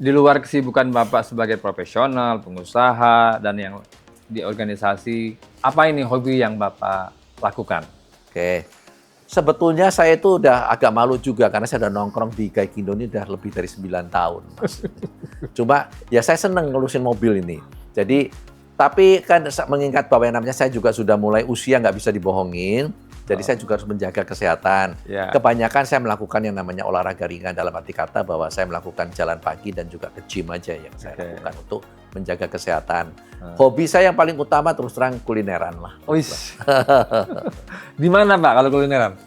di luar kesibukan Bapak sebagai profesional, pengusaha, dan yang di organisasi, apa ini hobi yang Bapak lakukan? Oke. Sebetulnya saya itu udah agak malu juga karena saya udah nongkrong di Gaikindo ini udah lebih dari 9 tahun, Mas. Cuma ya saya seneng ngurusin mobil ini. Jadi, tapi kan mengingat bahwa yang namanya saya juga sudah mulai usia nggak bisa dibohongin. Jadi saya juga harus menjaga kesehatan. Ya. Kebanyakan saya melakukan yang namanya olahraga ringan dalam arti kata bahwa saya melakukan jalan pagi dan juga ke gym aja yang saya lakukan untuk menjaga kesehatan. Hobi saya yang paling utama terus terang kulineran lah. Di mana Pak kalau kulineran?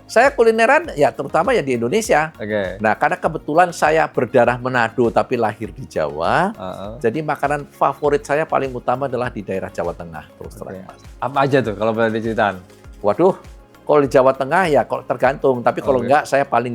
Saya kulineran ya terutama ya di Indonesia. Nah karena kebetulan saya berdarah Manado tapi lahir di Jawa, jadi makanan favorit saya paling utama adalah di daerah Jawa Tengah terus terang, Mas. Apa aja tuh kalau boleh diceritain? Waduh, kalau di Jawa Tengah ya kalau tergantung. Tapi kalau enggak, saya paling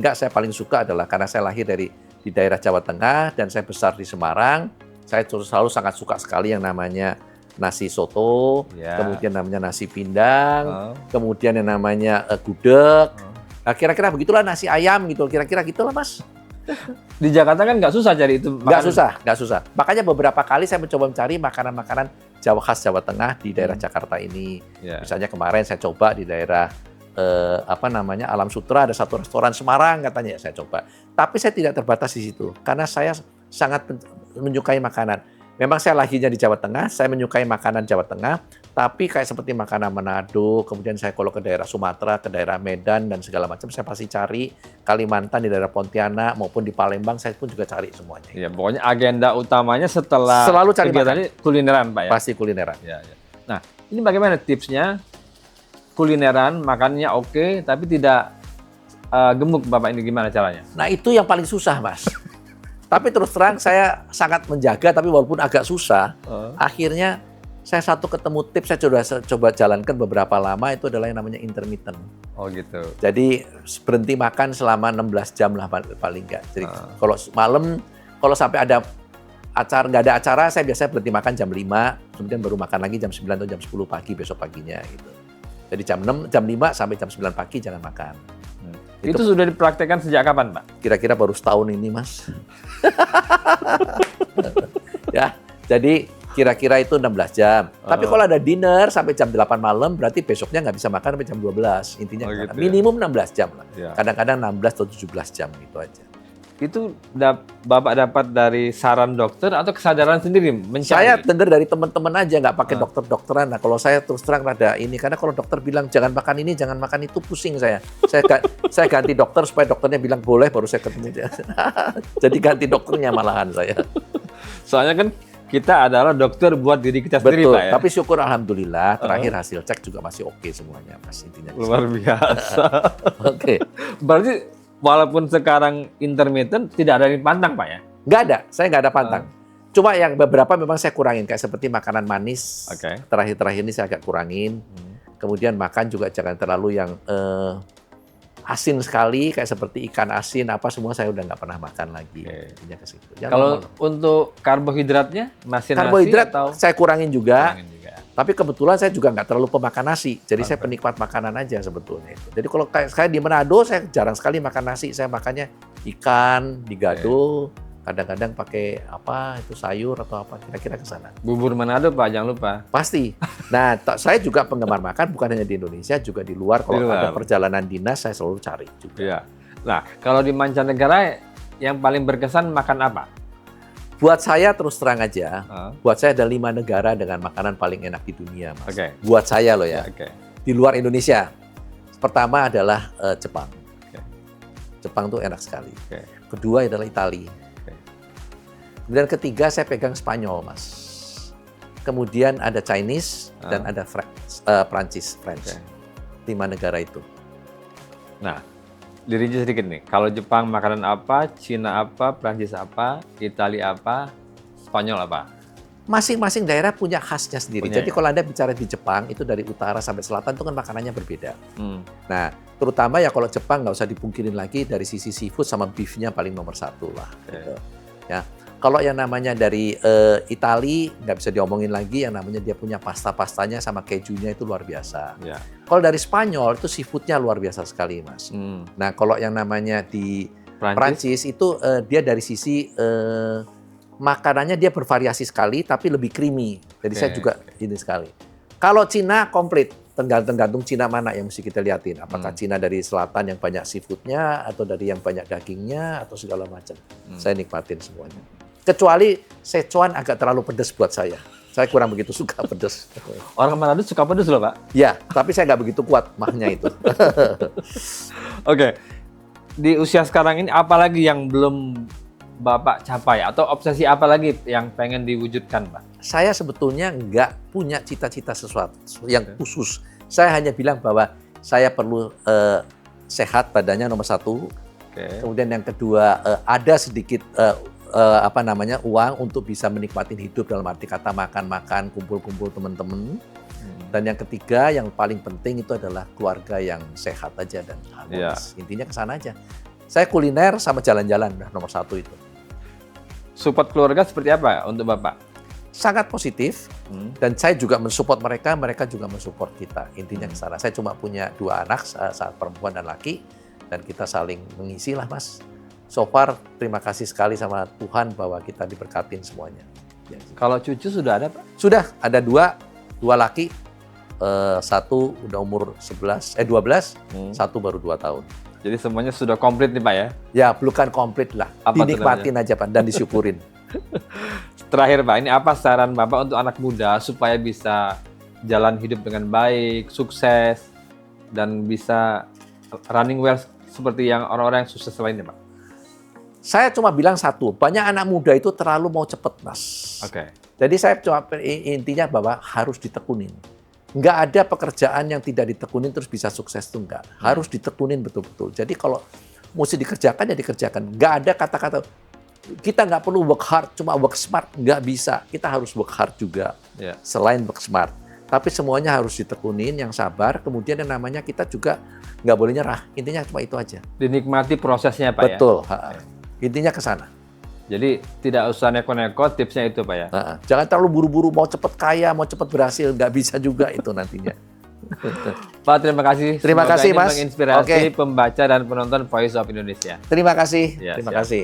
suka adalah karena saya lahir di daerah Jawa Tengah dan saya besar di Semarang. Saya selalu sangat suka sekali yang namanya nasi soto, kemudian namanya nasi pindang, kemudian yang namanya gudeg. Nah, kira-kira begitulah nasi ayam gitu. Kira-kira gitulah, Mas. Di Jakarta kan nggak susah cari itu. Nggak susah. Makanya beberapa kali saya mencoba mencari makanan-makanan khas Jawa Tengah di daerah Jakarta ini. Misalnya kemarin saya coba di daerah Alam Sutra, ada satu restoran Semarang katanya, saya coba. Tapi saya tidak terbatas di situ karena saya sangat menyukai makanan. Memang saya lahirnya di Jawa Tengah, saya menyukai makanan Jawa Tengah, tapi kayak seperti makanan Manado, kemudian saya kalau ke daerah Sumatera, ke daerah Medan dan segala macam, saya pasti cari. Kalimantan, di daerah Pontianak maupun di Palembang, saya pun juga cari semuanya. Ya, pokoknya agenda utamanya setelah selalu cari kegiatan ini kulineran, Pak ya? Pasti kulineran. Ya. Nah, ini bagaimana tipsnya? Kulineran, makannya oke, tapi tidak gemuk, Bapak, ini gimana caranya? Nah, itu yang paling susah, Mas. Tapi terus terang saya sangat menjaga, tapi walaupun agak susah, akhirnya saya ketemu tips, saya coba jalankan beberapa lama, itu adalah yang namanya intermittent. Oh gitu. Jadi berhenti makan selama 16 jam lah paling nggak. Jadi kalau malam, kalau sampai nggak ada acara, saya biasanya berhenti makan jam 5, kemudian baru makan lagi jam 9 atau jam 10 pagi besok paginya gitu. Jadi jam 5 sampai jam 9 pagi jangan makan. Itu sudah dipraktekkan sejak kapan, Pak? Kira-kira baru setahun ini, Mas. Ya, jadi kira-kira itu 16 jam. Tapi kalau ada dinner sampai jam 8 malam, berarti besoknya nggak bisa makan sampai jam 12. Intinya gitu, minimum 16 jam lah. Kadang-kadang 16 atau 17 jam gitu aja. Itu Bapak dapat dari saran dokter atau kesadaran sendiri mencari? Saya dengar dari teman-teman aja, nggak pakai dokter-dokteran. Nah, kalau saya terus terang rada ini, karena kalau dokter bilang jangan makan ini, jangan makan itu, pusing saya. Saya ganti dokter supaya dokternya bilang boleh, baru saya ketemu dia. Jadi ganti dokternya malahan saya. Soalnya kan kita adalah dokter buat diri kita sendiri, Pak ya? Tapi syukur alhamdulillah, terakhir hasil cek juga masih oke semuanya, Mas. Intinya luar biasa. Oke. Berarti walaupun sekarang intermittent, tidak ada yang pantang, Pak ya? Nggak ada, saya nggak ada pantang. Cuma yang beberapa memang saya kurangin, kayak seperti makanan manis. Terakhir-terakhir ini saya agak kurangin. Kemudian makan juga jangan terlalu yang asin sekali, kayak seperti ikan asin, apa semua saya udah nggak pernah makan lagi. Kalau untuk karbohidratnya, karbohidrat saya kurangin juga. Tapi kebetulan saya juga nggak terlalu pemakan nasi, jadi saya penikmat makanan aja sebetulnya. Jadi kalau kayak saya di Manado, saya jarang sekali makan nasi, saya makannya ikan, digado, kadang-kadang pakai sayur atau apa, kira-kira ke sana. Bubur Manado, Pak, jangan lupa. Pasti. Nah, saya juga penggemar makan, bukan hanya di Indonesia, juga di luar. Kalau ada perjalanan dinas, saya selalu cari juga. Iya. Nah, kalau di mancanegara, yang paling berkesan makan apa? Buat saya terus terang aja, buat saya ada 5 negara dengan makanan paling enak di dunia, Mas. Buat saya loh ya. Di luar Indonesia. Pertama adalah Jepang. Jepang tuh enak sekali. Kedua adalah Italia. Kemudian ketiga saya pegang Spanyol, Mas. Kemudian ada Chinese dan ada Prancis, French. 5 negara itu. Nah, dirinci sedikit nih. Kalau Jepang makanan apa, Cina apa, Prancis apa, Italia apa, Spanyol apa? Masing-masing daerah punya khasnya sendiri. Jadi kalau Anda bicara di Jepang, itu dari utara sampai selatan itu kan makanannya berbeda. Nah, terutama ya kalau Jepang nggak usah dipungkirin lagi dari sisi seafood sama beef-nya paling nomor 1 lah. Gitu. Ya. Kalau yang namanya dari Italia, nggak bisa diomongin lagi, yang namanya dia punya pasta-pastanya sama kejunya itu luar biasa. Kalau dari Spanyol, itu seafoodnya luar biasa sekali, Mas. Nah, kalau yang namanya di Prancis itu dia dari sisi makanannya dia bervariasi sekali, tapi lebih creamy. Jadi saya Oke. juga ini sekali. Kalau Cina komplit, tergantung Cina mana yang mesti kita lihatin. Apakah Cina dari selatan yang banyak seafoodnya, atau dari yang banyak dagingnya, atau segala macam. Saya nikmatin semuanya. Kecuali Sichuan agak terlalu pedas buat saya. Saya kurang begitu suka pedas. Orang Manado suka pedas loh, Pak. Ya, tapi saya nggak begitu kuat mahnya itu. Oke. Di usia sekarang ini apalagi yang belum Bapak capai atau obsesi apa lagi yang pengen diwujudkan, Pak? Saya sebetulnya nggak punya cita-cita sesuatu yang khusus. Saya hanya bilang bahwa saya perlu sehat badannya nomor satu. Kemudian yang kedua ada sedikit uang untuk bisa menikmati hidup dalam arti kata makan-makan, kumpul-kumpul teman-teman. Dan yang ketiga yang paling penting itu adalah keluarga yang sehat aja dan harmonis. Intinya ke sana aja. Saya kuliner sama jalan-jalan nomor satu itu. Support keluarga seperti apa untuk Bapak? Sangat positif dan saya juga mensupport mereka, mereka juga mensupport kita. Intinya ke sana. Saya cuma punya 2 anak, saat perempuan dan laki, dan kita saling mengisi lah, Mas. So far, terima kasih sekali sama Tuhan bahwa kita diberkatin semuanya. Ya. Kalau cucu sudah ada, Pak? Sudah, ada 2 laki, 1 udah umur 12, satu baru 2 tahun. Jadi semuanya sudah komplit nih, Pak ya? Ya, bukan komplit lah. Apa dinikmatin aja, Pak, dan disyukurin. Terakhir, Pak, ini apa saran Bapak untuk anak muda supaya bisa jalan hidup dengan baik, sukses, dan bisa running well seperti yang orang-orang yang sukses lainnya, Pak? Saya cuma bilang satu, banyak anak muda itu terlalu mau cepet, Mas. Oke. Jadi saya cuma intinya bahwa harus ditekunin. Nggak ada pekerjaan yang tidak ditekunin terus bisa sukses itu enggak. Harus ditekunin betul-betul. Jadi kalau mesti dikerjakan ya dikerjakan. Nggak ada kata-kata kita nggak perlu work hard, cuma work smart. Nggak bisa. Kita harus work hard juga. Selain work smart. Tapi semuanya harus ditekunin, yang sabar. Kemudian yang namanya kita juga nggak boleh nyerah. Intinya cuma itu aja. Dinikmati prosesnya, Pak. Betul. Intinya ke sana. Jadi tidak usah neko-neko, tipsnya itu, Pak ya? Jangan terlalu buru-buru, mau cepet kaya, mau cepet berhasil. Nggak bisa juga itu nantinya. Pak, terima kasih. Terima kasih, ini Mas. menginspirasi pembaca dan penonton Voice of Indonesia. Terima kasih. Ya, Terima siap. kasih.